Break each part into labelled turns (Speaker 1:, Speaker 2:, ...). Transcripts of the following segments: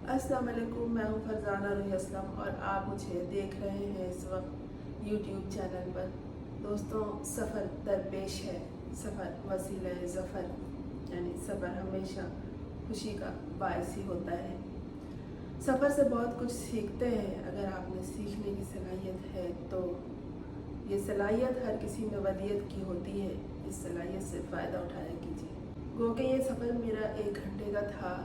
Speaker 1: अस्सलाम वालेकुम, मैं हूँ फरजाना रूही असलम और आप मुझे देख रहे हैं इस वक्त यूट्यूब चैनल पर। दोस्तों, सफ़र दरपेश है, सफ़र वसीला ज़फ़र, यानी सफ़र हमेशा खुशी का बायस ही होता है। सफ़र से बहुत कुछ सीखते हैं। अगर आपने सीखने की सलाहियत है तो ये सलाहियत हर किसी में वलीयत की होती है। इस सलाहियत से फ़ायदा उठाया कीजिए। गो कि ये सफ़र मेरा 1 घंटे का था,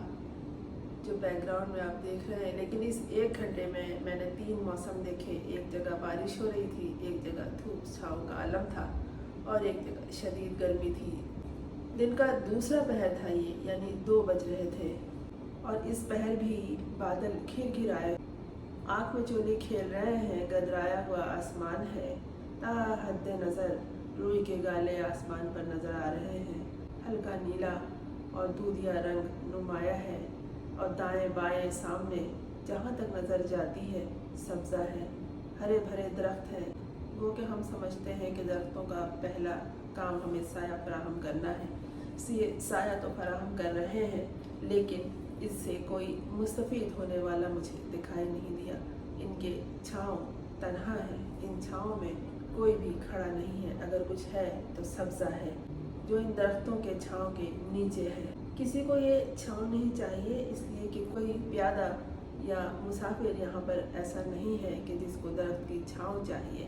Speaker 1: जो बैकग्राउंड में आप देख रहे हैं। लेकिन इस 1 घंटे में मैंने 3 मौसम देखे। एक जगह बारिश हो रही थी, एक जगह धूप छाँव का आलम था और एक जगह शदीद गर्मी थी। दिन का दूसरा पहर था ये, यानी 2 बज रहे थे और इस पहर भी बादल घिर आए, आँख में चोली खेल रहे हैं। गदराया हुआ आसमान है, ता हद्दे नज़र रूई के गाले आसमान पर नज़र आ रहे हैं। हल्का नीला और दूधिया रंग नुमाया है और दाएं बाएं सामने जहाँ तक नज़र जाती है सब्ज़ा है, हरे भरे दरख्त हैं। वो कि हम समझते हैं कि दरख्तों का पहला काम हमें साया फराहम करना है। साया तो फराहम कर रहे हैं, लेकिन इससे कोई मुस्तफ़ीद होने वाला मुझे दिखाई नहीं दिया। इनके छाँव तन्हा है, इन छाँव में कोई भी खड़ा नहीं है। अगर कुछ है तो सब्ज़ा है जो इन दरख्तों के छाँव के नीचे है। किसी को ये छाँव नहीं चाहिए, इसलिए कि कोई प्यादा या मुसाफिर यहाँ पर ऐसा नहीं है कि जिसको दरख्त की छाँव चाहिए।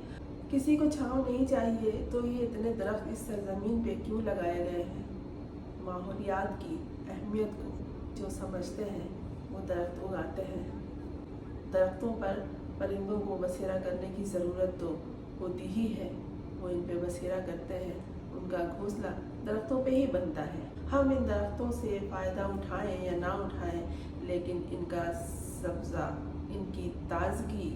Speaker 1: किसी को छाँव नहीं चाहिए तो ये इतने दरख्त इस सरजमीन पे क्यों लगाए गए हैं? माहौलियात की अहमियत को जो समझते हैं वो दरख्त उगाते हैं। दरख्तों पर परिंदों को बसेरा करने की ज़रूरत तो होती ही है, वो इन पे बसेरा करते हैं। उनका घोंसला दरख्तों पे ही बनता है। हम इन दरख्तों से फ़ायदा उठाएं या ना उठाएं, लेकिन इनका सब्ज़ा, इनकी ताजगी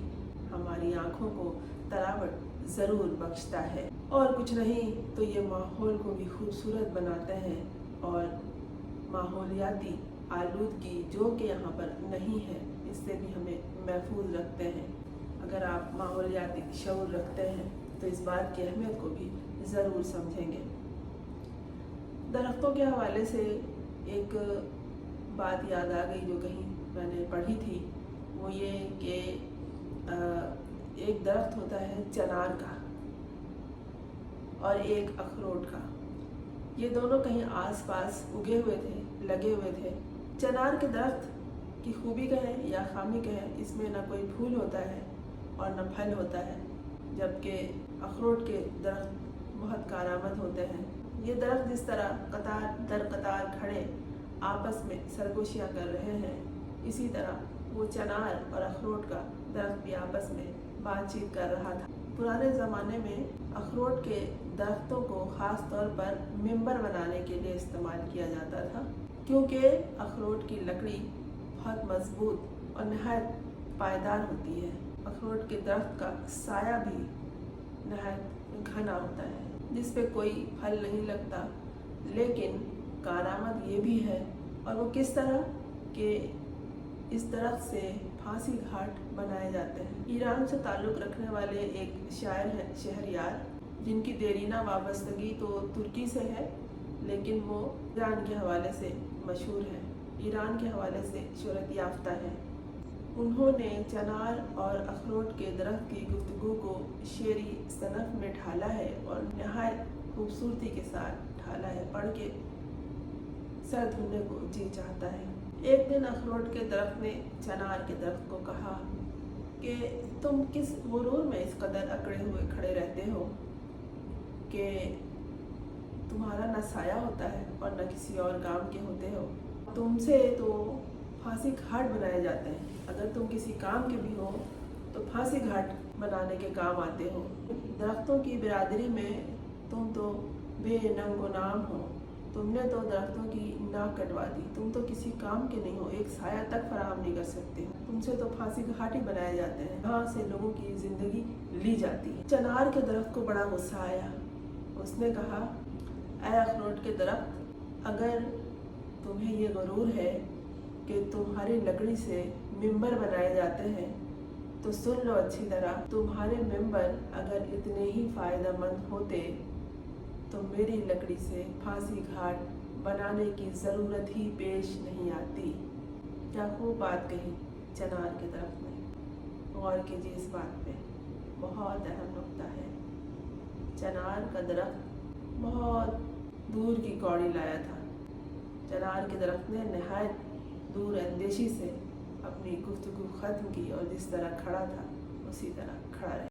Speaker 1: हमारी आँखों को तरावट ज़रूर बख्शता है। और कुछ नहीं तो ये माहौल को भी खूबसूरत बनाते हैं और माहौलियाती आलूदगी जो कि यहाँ पर नहीं है, इससे भी हमें महफूज रखते हैं। अगर आप माहौलियाती शऊर रखते हैं तो इस बात की अहमियत को भी ज़रूर समझेंगे। दरख्तों के हवाले से एक बात याद आ गई जो कहीं मैंने पढ़ी थी। वो ये कि एक दरख्त होता है चनार का और एक अखरोट का। ये दोनों कहीं आसपास उगे हुए थे, लगे हुए थे। चनार के दरख्त की खूबी कहें या खामी कहें, इसमें ना कोई फूल होता है और न फल होता है, जबकि अखरोट के दरख्त बहुत कारआमद होते हैं। ये दरख्त जिस तरह कतार दर कतार खड़े आपस में सरगोशियाँ कर रहे हैं, इसी तरह वो चनार और अखरोट का दरख्त भी आपस में बातचीत कर रहा था। पुराने ज़माने में अखरोट के दरख्तों को ख़ास तौर पर मिंबर बनाने के लिए इस्तेमाल किया जाता था, क्योंकि अखरोट की लकड़ी बहुत मजबूत और नहायत पायदार होती है। अखरोट के दरख्त का साया भी नहायत घना होता है, जिस पे कोई फल नहीं लगता, लेकिन कारआमद ये भी है। और वो किस तरह के इस दरख्त से फांसी घाट बनाए जाते हैं। ईरान से ताल्लुक़ रखने वाले एक शायर हैं शहरयार, जिनकी देरीना वाबस्तगी तो तुर्की से है, लेकिन वो ईरान के हवाले से मशहूर है, ईरान के हवाले से शोहरत याफ्ता है। उन्होंने चनार और अखरोट के दरख्त की गुफ्तगू को शेरी सनफ में ढाला है और नहायत खूबसूरती के साथ ढाला है। पढ़ के सर धुलने को जी चाहता है। एक दिन अखरोट के दरख्त ने चनार के दरख्त को कहा कि तुम किस गुरूर में इस कदर अकड़े हुए खड़े रहते हो कि तुम्हारा न साया होता है और न किसी और काम के होते हो। तुमसे तो फांसी घाट बनाए जाते हैं। अगर तुम किसी काम के भी हो तो फांसी घाट बनाने के काम आते हो। दरख्तों की बिरादरी में तुम तो बेनंगो नाम हो। तुमने तो दरख्तों की नाक कटवा दी। तुम तो किसी काम के नहीं हो, एक साया तक फराहम नहीं कर सकते। तुमसे तो फांसी घाट ही बनाए जाते हैं, यहाँ से लोगों की ज़िंदगी ली जाती है। चनार के दरख्त को बड़ा गुस्सा आया। उसने कहा, ऐ अखरोट के दरख्त, अगर तुम्हें ये गुरूर है कि तुम्हारी लकड़ी से मिंबर बनाए जाते हैं तो सुन लो अच्छी तरह, तुम्हारे मिंबर अगर इतने ही फ़ायदेमंद होते तो मेरी लकड़ी से फांसी घाट बनाने की ज़रूरत ही पेश नहीं आती। کیا خوب بات کہی چنار کے درخت نے، غور کیجیے اس بات پہ، بہت اہم نقطہ ہے۔ چنار کا درخت بہت دور کی کوڑی لایا تھا۔ چنار کے درخت نے نہایت دور اندیشی سے اپنی گفتگو ختم کی اور جس طرح کھڑا تھا اسی طرح کھڑا رہا۔